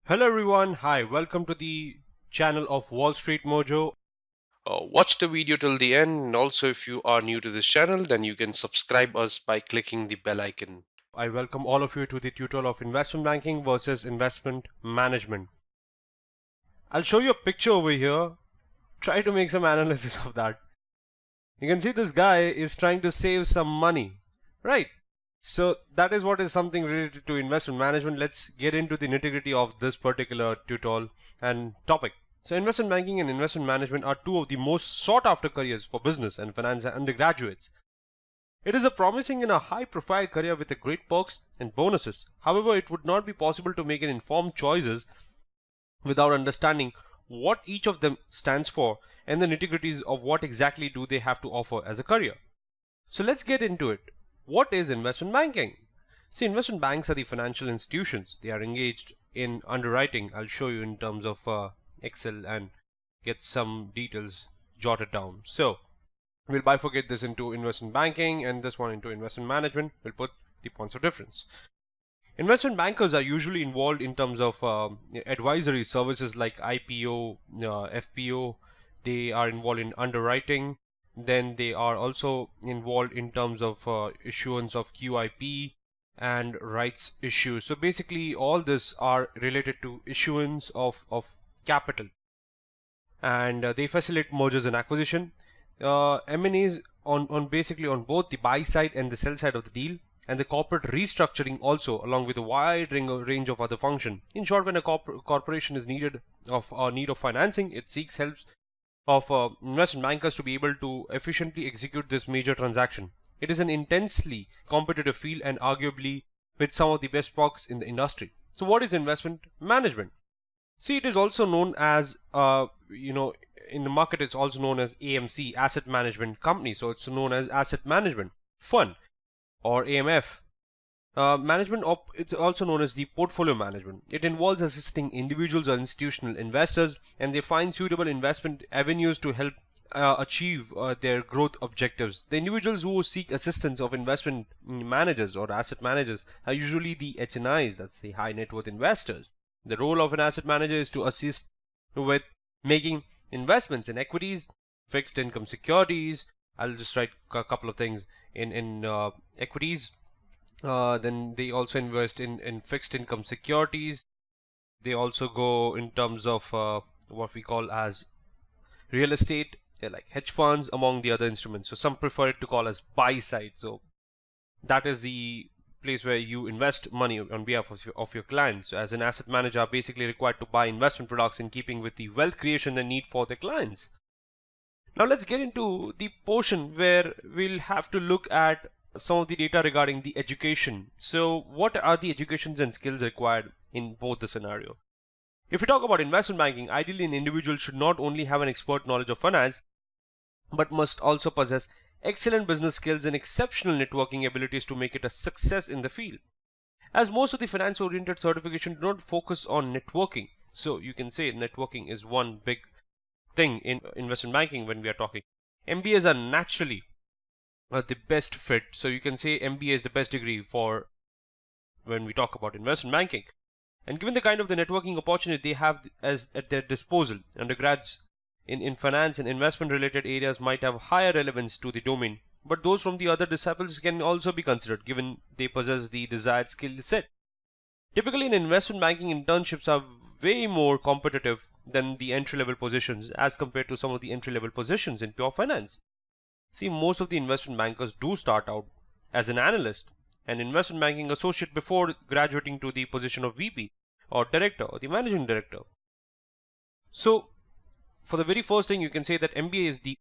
Hello everyone, hi, welcome to the channel of Wall Street Mojo. Watch the video till the end, and also if you are new to this channel, then you can subscribe us by clicking the bell icon. I welcome all of you to the tutorial of investment banking versus investment management. I'll show you a picture over here. Try to make some analysis of that. You can see this guy is trying to save some money, right? So that is what is something related to investment management. Let's get into the nitty-gritty of this particular tutorial and topic. So investment banking and investment management are two of the most sought after careers for business and finance undergraduates. It is a promising and a high profile career with a great perks and bonuses. However, it would not be possible to make an informed choices without understanding what each of them stands for and the nitty-gritties of what exactly do they have to offer as a career. So let's get into it. What is investment banking? See, investment banks are the financial institutions. They are engaged in underwriting. I'll show you in terms of Excel and get some details jotted down. So we'll bifurcate this into investment banking and this one into investment management. We'll put the points of difference. Investment bankers are usually involved in terms of advisory services like IPO, FPO. They are involved in underwriting. Then they are also involved in terms of issuance of QIP and rights issues. So basically, all this are related to issuance of capital, and they facilitate mergers and acquisition. M&As on basically on both the buy side and the sell side of the deal, and the corporate restructuring also, along with a wide range of other function. In short, when a corporation is needed of need of financing, it seeks help of investment bankers to be able to efficiently execute this major transaction. It is an intensely competitive field and arguably with some of the best perks in the industry. So, what is investment management? See, it is also known as, in the market, it's also known as AMC, Asset Management Company. So, it's known as Asset Management Fund or AMF. It's also known as the portfolio management. It involves assisting individuals or institutional investors, and they find suitable investment avenues to help achieve their growth objectives. The individuals who seek assistance of investment managers or asset managers are usually the HNIs, that's the high net worth investors. The role of an asset manager is to assist with making investments in equities, fixed income securities. I'll just write a couple of things in equities. Then they also invest in fixed income securities. They also go in terms of what we call as real estate, like hedge funds, among the other instruments. So some prefer it to call as buy side. So that is the place where you invest money on behalf of your clients. So as an asset manager, are basically required to buy investment products in keeping with the wealth creation and need for their clients. Now let's get into the portion where we'll have to look at some of the data regarding the education. So what are the educations and skills required in both the scenario? If we talk about investment banking, ideally an individual should not only have an expert knowledge of finance, but must also possess excellent business skills and exceptional networking abilities to make it a success in the field. As most of the finance oriented certification do not focus on networking, so you can say networking is one big thing in investment banking when we are talking. MBAs are naturally the best fit, so you can say MBA is the best degree for when we talk about investment banking. And given the kind of the networking opportunity they have as at their disposal, undergrads in finance and investment related areas might have higher relevance to the domain, but those from the other disciples can also be considered given they possess the desired skill set. Typically, in investment banking, internships are way more competitive than the entry level positions as compared to some of the entry level positions in pure finance. See, most of the investment bankers do start out as an analyst, an investment banking associate before graduating to the position of VP or director or the managing director. So, for the very first thing, you can say that MBA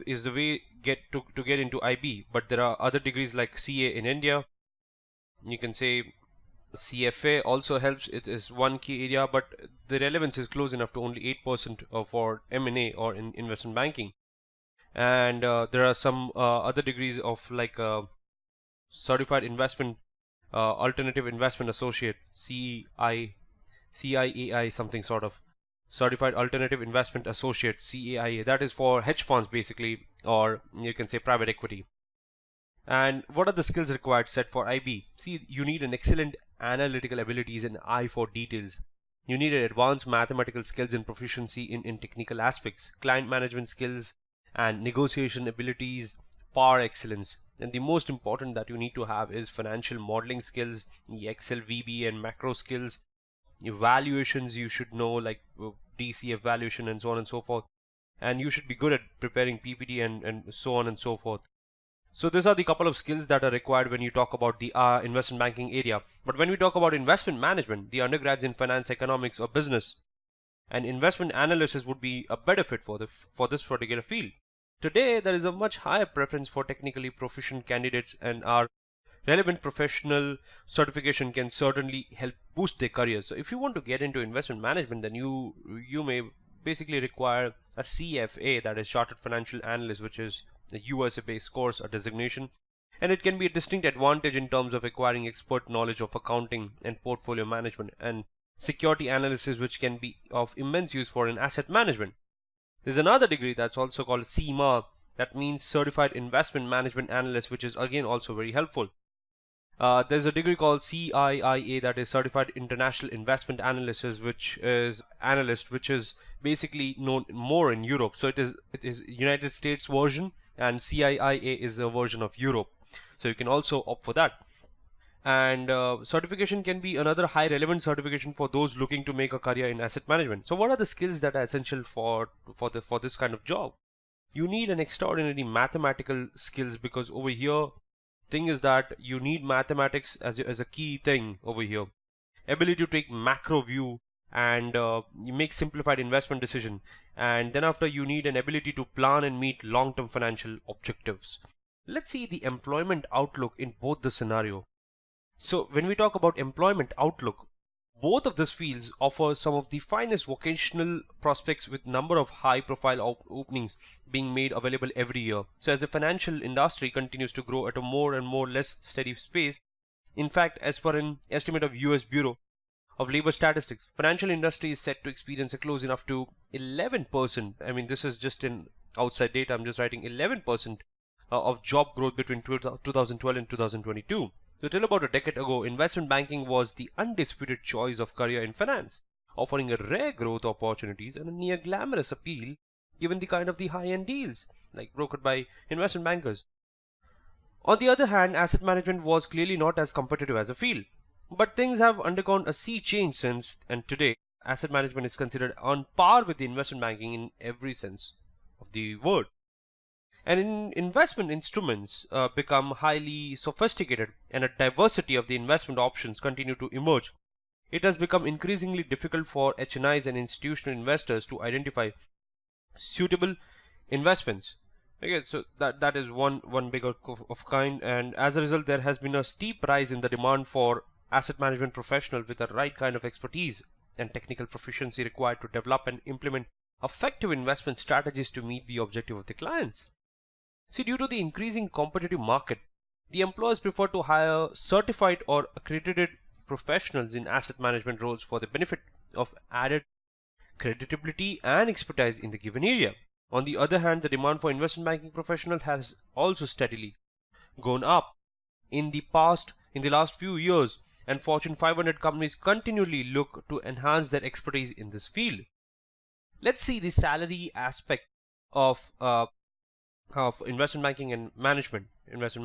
is the way to get into IB, but there are other degrees like CA in India. You can say CFA also helps. It is one key area, but the relevance is close enough to only 8% for M&A or in investment banking. And there are some other degrees of like certified investment alternative investment associate, CIAI, something sort of certified alternative investment associate, CAIA. That is for hedge funds basically, or you can say private equity. And what are the skills required set for IB? See, you need an excellent analytical abilities and eye for details. You need advanced mathematical skills and proficiency in technical aspects, client management skills, and negotiation abilities, par excellence. And the most important that you need to have is financial modeling skills, the Excel, VB, and macro skills. Evaluations you should know, like DCF valuation and so on and so forth. And you should be good at preparing PPT and so on and so forth. So these are the couple of skills that are required when you talk about the investment banking area. But when we talk about investment management, the undergrads in finance, economics, or business, and investment analysis would be a better fit for this particular field. Today, there is a much higher preference for technically proficient candidates, and our relevant professional certification can certainly help boost their careers. So if you want to get into investment management, then you may basically require a CFA, that is Chartered Financial Analyst, which is a USA-based course or designation, and it can be a distinct advantage in terms of acquiring expert knowledge of accounting and portfolio management and security analysis, which can be of immense use for an asset management. There's another degree that's also called CIMA, that means Certified Investment Management Analyst, which is again also very helpful. There's a degree called CIIA, that is Certified International Investment Analysis, which is basically known more in Europe. So it is United States version, and CIIA is a version of Europe. So you can also opt for that. And certification can be another high relevant certification for those looking to make a career in asset management. So what are the skills that are essential for this kind of job? You need an extraordinary mathematical skills, because over here thing is that you need mathematics as a key thing over here. Ability to take macro view and you make simplified investment decision, and then after you need an ability to plan and meet long-term financial objectives. Let's see the employment outlook in both the scenario. So when we talk about employment outlook, both of these fields offer some of the finest vocational prospects, with number of high profile openings being made available every year. So as the financial industry continues to grow at a more and more less steady pace, in fact, as per an estimate of US Bureau of Labor Statistics, financial industry is set to experience a close enough to 11%. I mean, this is just in outside data. I'm just writing 11% of job growth between 2012 and 2022. So till about a decade ago, investment banking was the undisputed choice of career in finance, offering a rare growth opportunities and a near glamorous appeal given the kind of the high-end deals like brokered by investment bankers. On the other hand, asset management was clearly not as competitive as a field. But things have undergone a sea change since, and today asset management is considered on par with the investment banking in every sense of the word. And in investment instruments become highly sophisticated, and a diversity of the investment options continue to emerge. It has become increasingly difficult for HNIs and institutional investors to identify suitable investments. Okay, so that is one big of kind, and as a result, there has been a steep rise in the demand for asset management professionals with the right kind of expertise and technical proficiency required to develop and implement effective investment strategies to meet the objective of the clients. See, due to the increasing competitive market, the employers prefer to hire certified or accredited professionals in asset management roles for the benefit of added creditability and expertise in the given area. On the other hand, the demand for investment banking professionals has also steadily gone up in the last few years, and Fortune 500 companies continually look to enhance their expertise in this field. Let's see the salary aspect of investment banking and investment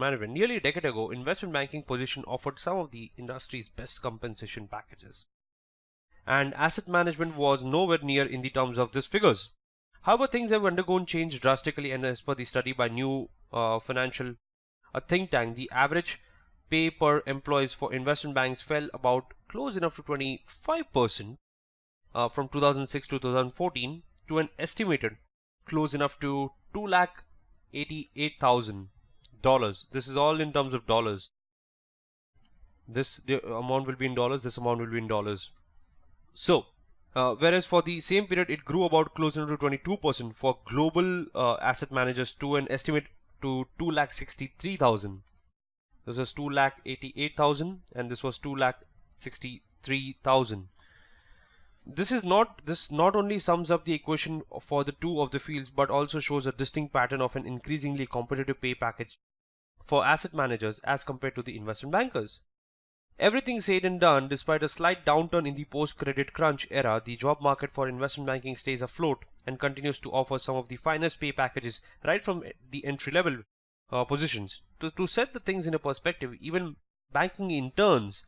management. Nearly a decade ago, investment banking position offered some of the industry's best compensation packages, and asset management was nowhere near in the terms of these figures. However, things have undergone change drastically, and as per the study by New Financial, a think tank, the average pay per employees for investment banks fell about close enough to 25% from 2006 to 2014 to an estimated close enough to $288,000. This is all in terms of dollars. The amount will be in dollars. This amount will be in dollars. So, whereas for the same period, it grew about close enough to 22% for global asset managers to an estimate to 2,63,000. This was 2,88,000, and this was 2,63,000. This not only sums up the equation for the two of the fields, but also shows a distinct pattern of an increasingly competitive pay package for asset managers as compared to the investment bankers. Everything said and done, despite a slight downturn in the post-credit crunch era, the job market for investment banking stays afloat and continues to offer some of the finest pay packages right from the entry-level positions. To set the things in a perspective, even the banking interns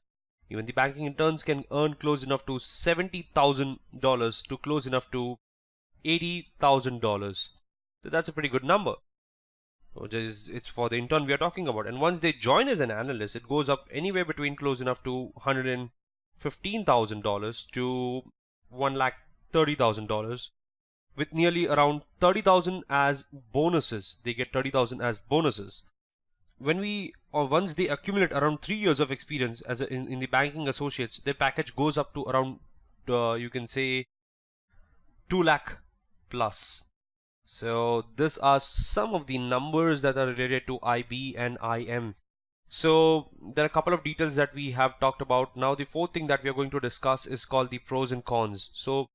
can earn close enough to $70,000 to close enough to $80,000. So that's a pretty good number. It's for the intern we are talking about. And once they join as an analyst, it goes up anywhere between close enough to $115,000 to $130,000, with nearly around 30,000 as bonuses. They get 30,000 as bonuses. Once they accumulate around 3 years of experience in the banking associates, their package goes up to around you can say 2 lakh plus. So these are some of the numbers that are related to IB and IM. So there are a couple of details that we have talked about. Now the fourth thing that we are going to discuss is called the pros and cons. So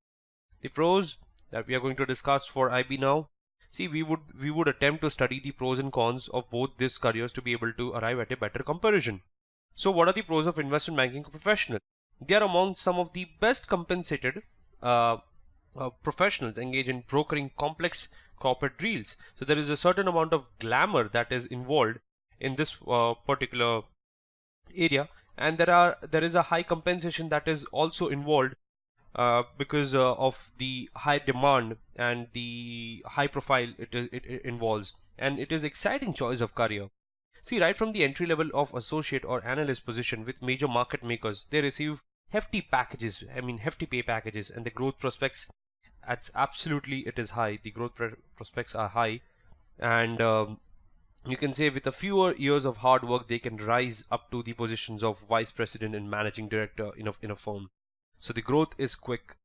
the pros that we are going to discuss for IB now. See, we would attempt to study the pros and cons of both these careers to be able to arrive at a better comparison. So what are the pros of investment banking professional? They are among some of the best compensated professionals engage in brokering complex corporate deals. So there is a certain amount of glamour that is involved in this particular area, and there is a high compensation that is also involved because of the high demand and the high profile it involves, and it is exciting choice of career. See, right from the entry level of associate or analyst position with major market makers, they receive hefty packages, hefty pay packages, and the growth prospects, it is high. The growth prospects are high, and you can say with a fewer years of hard work, they can rise up to the positions of vice president and managing director in a firm. So the growth is quick.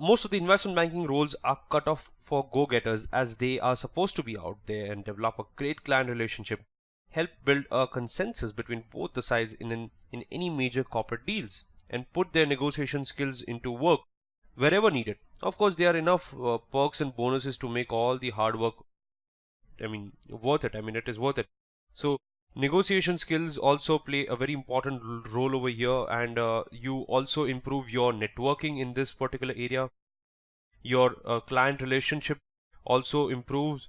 Most of the investment banking roles are cut off for go-getters, as they are supposed to be out there and develop a great client relationship, help build a consensus between both the sides in any major corporate deals, and put their negotiation skills into work wherever needed. Of course, there are enough perks and bonuses to make all the hard work worth it. It is worth it. So negotiation skills also play a very important role over here, and you also improve your networking in this particular area. Your client relationship also improves.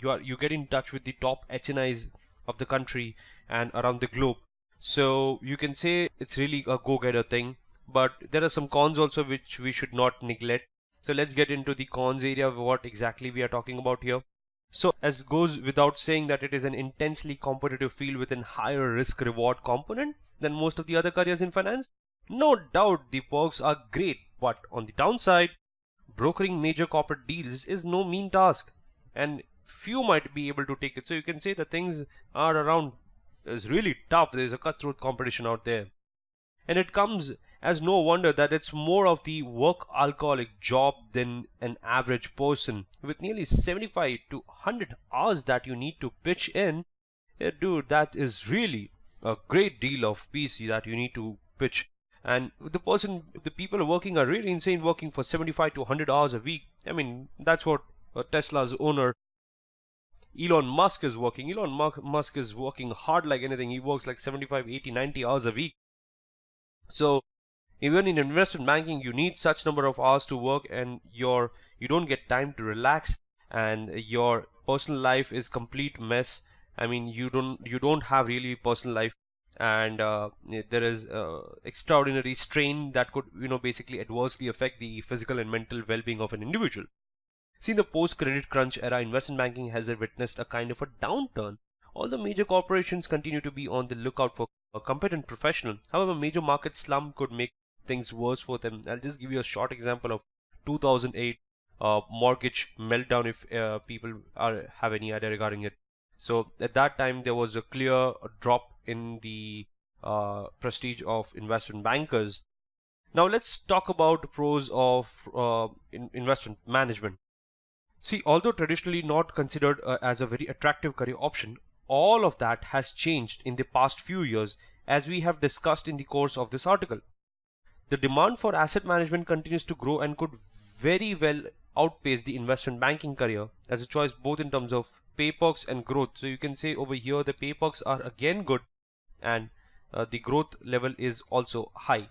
You get in touch with the top HNIs of the country and around the globe. So you can say it's really a go-getter thing. But there are some cons also which we should not neglect. So let's get into the cons area of what exactly we are talking about here. So as goes without saying that it is an intensely competitive field with a higher risk reward component than most of the other careers in finance. No doubt the perks are great, but on the downside, brokering major corporate deals is no mean task, and few might be able to take it. So you can say that things are around is really tough. There is a cutthroat competition out there, and it comes as no wonder that it's more of the work alcoholic job than an average person. With nearly 75 to 100 hours that you need to pitch in, dude, that is really a great deal of PC that you need to pitch. And the people working are really insane, working for 75 to 100 hours a week. That's what Tesla's owner Elon Musk is working. Musk is working hard like anything. He works like 75, 80, 90 hours a week. So even in investment banking, you need such number of hours to work, and you don't get time to relax, and your personal life is complete mess. You don't have really personal life, and there is extraordinary strain that could basically adversely affect the physical and mental well-being of an individual. See, in the post-credit crunch era, investment banking has witnessed a kind of a downturn. All the major corporations continue to be on the lookout for a competent professional. However, major market slump could make things worse for them. I'll just give you a short example of 2008 mortgage meltdown, if people have any idea regarding it. So at that time, there was a clear drop in the prestige of investment bankers. Now let's talk about pros of investment management. See, although traditionally not considered as a very attractive career option, all of that has changed in the past few years, as we have discussed in the course of this article. The demand for asset management continues to grow and could very well outpace the investment banking career as a choice, both in terms of pay perks and growth. So you can say over here the pay perks are again good, and the growth level is also high.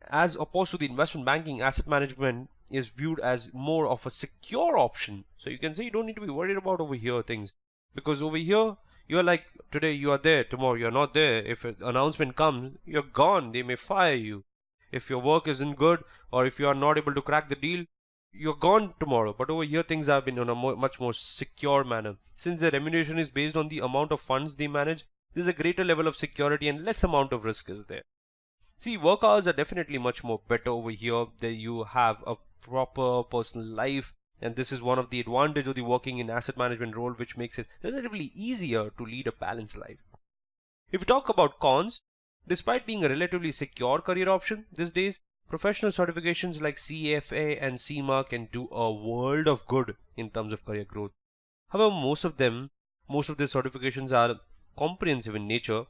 As opposed to the investment banking, asset management is viewed as more of a secure option. So you can say you don't need to be worried about over here things, because over here you're like, today you are there, tomorrow you're not there. If an announcement comes, you're gone. They may fire you. If your work isn't good, or if you are not able to crack the deal, you're gone tomorrow. But over here things have been on a much more secure manner. Since the remuneration is based on the amount of funds they manage, there's a greater level of security and less amount of risk is there. See, work hours are definitely much more better over here. That you have a proper personal life, and this is one of the advantage of the working in asset management role, which makes it relatively easier to lead a balanced life. If we talk about cons, despite being a relatively secure career option these days, professional certifications like CFA and CIMA can do a world of good in terms of career growth. However, most of these certifications are comprehensive in nature,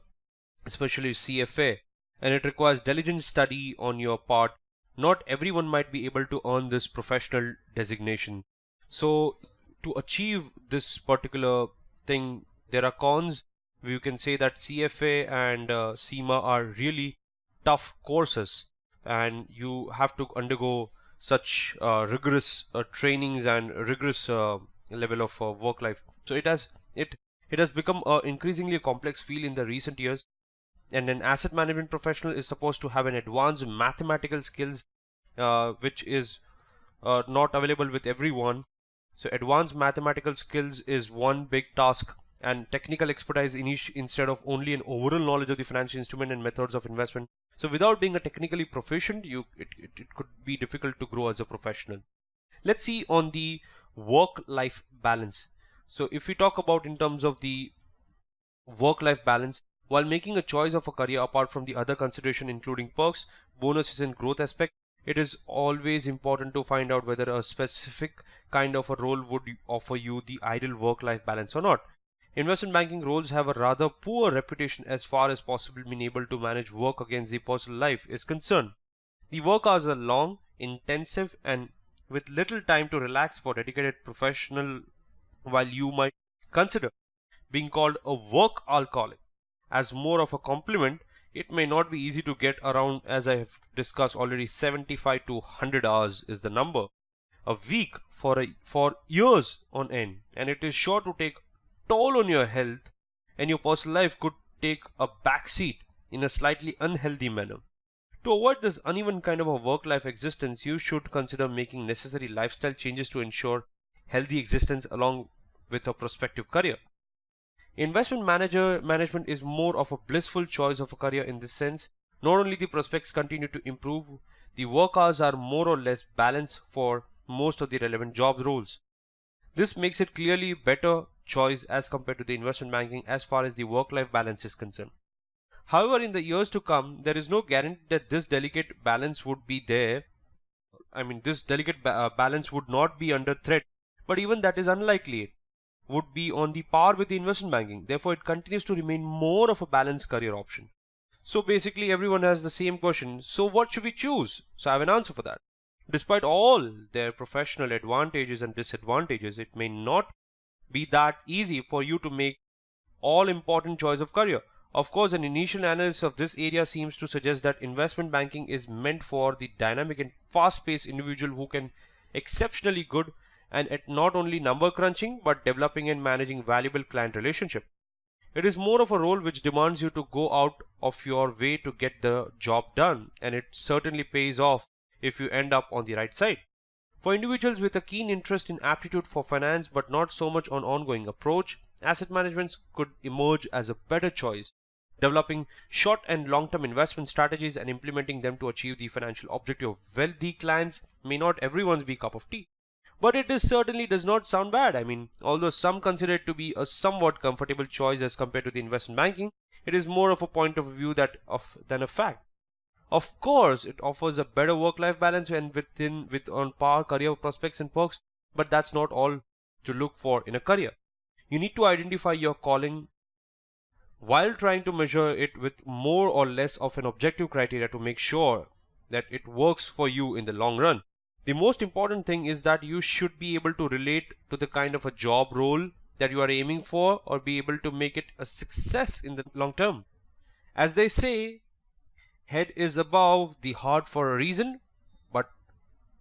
especially CFA, and it requires diligent study on your part. Not everyone might be able to earn this professional designation. So, to achieve this particular thing, there are cons. You can say that CFA and CIMA are really tough courses, and you have to undergo such rigorous trainings and rigorous level of work life. So it has become increasingly complex field in the recent years, and an asset management professional is supposed to have an advanced mathematical skills, which is not available with everyone. So advanced mathematical skills is one big task, and technical expertise instead of only an overall knowledge of the financial instrument and methods of investment. So without being a technically proficient, it could be difficult to grow as a professional. Let's see on the work-life balance. So if we talk about in terms of the work-life balance, while making a choice of a career apart from the other consideration including perks, bonuses and growth aspect, it is always important to find out whether a specific kind of a role would offer you the ideal work-life balance or not. Investment banking roles have a rather poor reputation as far as possible being able to manage work against the personal life is concerned. The work hours are long, intensive, and with little time to relax for dedicated professional. While you might consider being called a work alcoholic as more of a compliment, it may not be easy to get around. As I have discussed already, 75 to 100 hours is the number a week for years on end, and it is sure to take toll on your health, and your personal life could take a backseat in a slightly unhealthy manner. To avoid this uneven kind of a work-life existence, you should consider making necessary lifestyle changes to ensure healthy existence along with a prospective career. Management is more of a blissful choice of a career in this sense. Not only the prospects continue to improve, the work hours are more or less balanced for most of the relevant job roles. This makes it clearly better choice as compared to the investment banking as far as the work-life balance is concerned. However, in the years to come, there is no guarantee that this delicate balance would be there. This delicate balance would not be under threat, but even that is unlikely. It would be on the par with the investment banking. Therefore, it continues to remain more of a balanced career option. So basically, everyone has the same question. So what should we choose? So I have an answer for that. Despite all their professional advantages and disadvantages, it may not be that easy for you to make all important choice of career. Of course, an initial analysis of this area seems to suggest that investment banking is meant for the dynamic and fast-paced individual who can exceptionally good and at not only number crunching but developing and managing valuable client relationship. It is more of a role which demands you to go out of your way to get the job done, and it certainly pays off if you end up on the right side. For individuals with a keen interest in aptitude for finance but not so much on ongoing approach, asset management could emerge as a better choice, developing short and long-term investment strategies and implementing them to achieve the financial objective of wealthy clients may not everyone's be cup of tea. But it is certainly does not sound bad. Although some consider it to be a somewhat comfortable choice as compared to the investment banking, it is more of a point of view than a fact. Of course, it offers a better work-life balance and with on par career prospects and perks, but that's not all to look for in a career. You need to identify your calling while trying to measure it with more or less of an objective criteria to make sure that it works for you in the long run. The most important thing is that you should be able to relate to the kind of a job role that you are aiming for or be able to make it a success in the long term. As they say, head is above the heart for a reason, but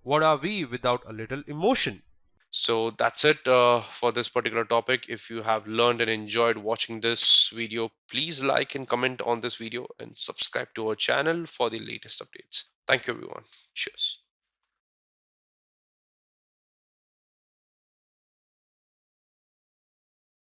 what are we without a little emotion? So that's it for this particular topic. If you have learned and enjoyed watching this video, please like and comment on this video and subscribe to our channel for the latest updates. Thank you, everyone. Cheers.